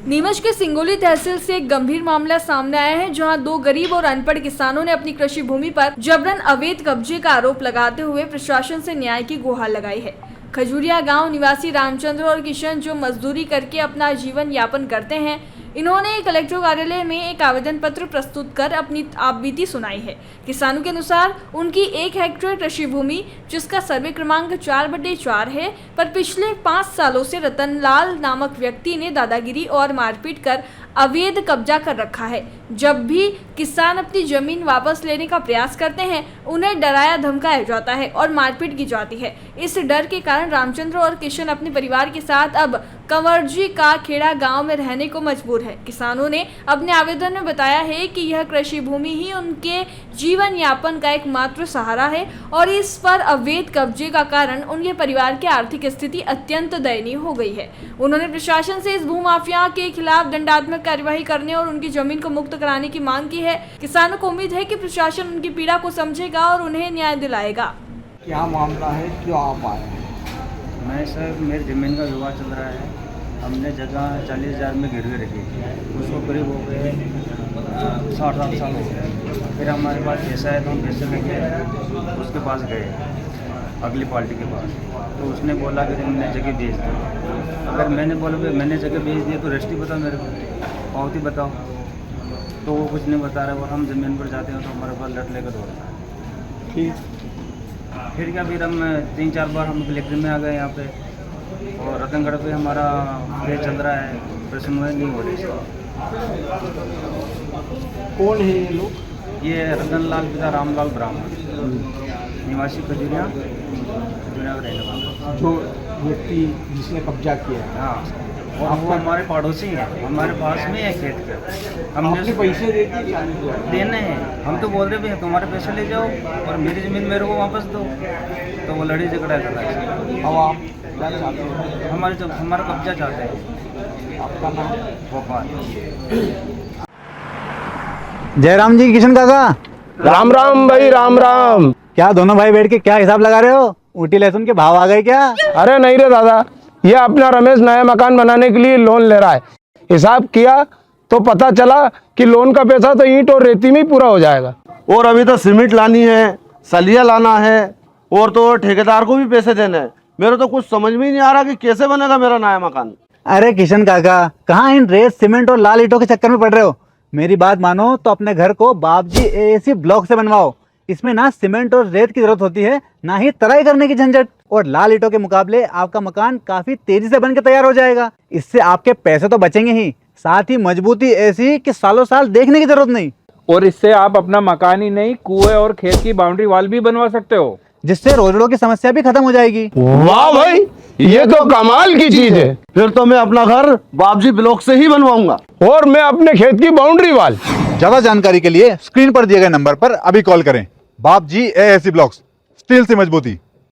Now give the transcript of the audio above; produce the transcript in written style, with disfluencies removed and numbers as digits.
नीमच के सिंगोली तहसील से एक गंभीर मामला सामने आया है, जहां दो गरीब और अनपढ़ किसानों ने अपनी कृषि भूमि पर जबरन अवैध कब्जे का आरोप लगाते हुए प्रशासन से न्याय की गुहार लगाई है। खजूरिया गांव निवासी रामचंद्र और किशन जो मजदूरी करके अपना जीवन यापन करते हैं, इन्होंने कलेक्टर कार्यालय में एक आवेदन पत्र प्रस्तुत कर अपनी आपबीती सुनाई है। किसानों के अनुसार उनकी 1 हेक्टेयर कृषि भूमि, जिसका सर्वे क्रमांक 4/4 है, पर पिछले 5 सालों से रतनलाल नामक व्यक्ति ने दादागिरी और मारपीट कर अवैध कब्जा कर रखा है। जब भी किसान अपनी जमीन वापस लेने का प्रयास करते हैं, उन्हें डराया धमकाया जाता है और मारपीट की जाती है। इस डर के कारण रामचंद्र और किशन अपने परिवार के साथ अब कंवरजी का खेड़ा गांव में रहने को मजबूर है। किसानों ने अपने आवेदन में बताया है कि यह कृषि भूमि ही उनके जीवन यापन का एकमात्र सहारा है और इस पर अवैध कब्जे का कारण उनके परिवार की आर्थिक स्थिति अत्यंत दयनीय हो गई है। उन्होंने प्रशासन से इस भूमाफिया के खिलाफ दंडात्मक कार्यवाही करने और उनकी जमीन को मुक्त कराने की मांग की है। किसानों को उम्मीद है कि प्रशासन उनकी पीड़ा को समझेगा और उन्हें न्याय दिलाएगा। क्या मामला है, क्यों आप आए हैं? मैं सर, मेरी ज़मीन का विवाद चल रहा है। हमने जगह 40,000 में गिरवी रखी, उसको करीब हो गए 60-60 साल हो गए। फिर हमारे पास पैसा है तो हम पैसे लेके उसके पास गए, अगली पार्टी के पास। तो उसने बोला कि तुमने जगह बेच दी। अगर मैंने बोला कि मैंने जगह बेच दी तो रजिस्ट्री बताओ, मेरे को पावती बताओ। तो वो कुछ नहीं बता रहा। और हम ज़मीन पर जाते हैं तो हमारे पास लट लेकर दौड़ता है। ठीक, फिर क्या, फिर हम 3-4 बार हम कलेक्टर में आ गए यहाँ पे, और रतनगढ़ पे हमारा केस चल रहा है, पर सुनवाई नहीं हो रही। कौन है ये लोग? ये रतनलाल पिता रामलाल ब्राह्मण, निवासी खजूरिया का रहने वाला। जो व्यक्ति जिसने कब्जा किया है, हाँ, और वो हमारे पड़ोसी हैं, हमारे पास में है खेत के। हमने आपने पैसे दे दिए? 40,000 देने हैं। हम तो बोल रहे भी तुम्हारे पैसे ले जाओ और मेरी ज़मीन मेरे को वापस दो। तो वो लड़ी झगड़ा कर रहा है। अब आप क्या चाहते हैं? हमारा कब्जा चाहते हैं। आपका नाम? भोपाल। जयराम जी, किशन काका। राम राम भाई, राम राम। क्या दोनों भाई बैठ के क्या हिसाब लगा रहे हो? ऊटी लहसुन के भाव आ गए क्या? अरे नहीं रे दादा, ये अपना रमेश नया मकान बनाने के लिए लोन ले रहा है। हिसाब किया तो पता चला कि लोन का पैसा तो ईंट और रेती में ही पूरा हो जाएगा। और अभी तो सीमेंट लानी है, सलिया लाना है, और तो ठेकेदार को भी पैसे देने हैं। मेरे तो कुछ समझ में ही नहीं आ रहा कि कैसे बनेगा मेरा नया मकान। अरे किशन काका, कहाँ इन रेत सीमेंट और लाल ईंटों के चक्कर में पड़ रहे हो? मेरी बात मानो तो अपने घर को बाबजी AAC ब्लॉक से बनवाओ। इसमें ना सीमेंट और रेत की जरूरत होती है, ना ही तराई करने की झंझट। और लाल ईंटों के मुकाबले आपका मकान काफी तेजी से बनकर तैयार हो जाएगा। इससे आपके पैसे तो बचेंगे ही, साथ ही मजबूती ऐसी कि सालों साल देखने की जरूरत नहीं। और इससे आप अपना मकान ही नहीं, कुएं और खेत की बाउंड्री वॉल भी बनवा सकते हो, जिससे रोजड़ों की समस्या भी खत्म हो जाएगी। वाह भाई, ये तो कमाल की चीज है। फिर तो मैं अपना घर बाबजी ब्लॉक से ही बनवाऊंगा। और मैं अपने खेत की बाउंड्री वाल। ज्यादा जानकारी के लिए स्क्रीन पर दिए गए नंबर पर अभी कॉल करें। बाबजी AAC ब्लॉक्स, स्टील से मजबूती।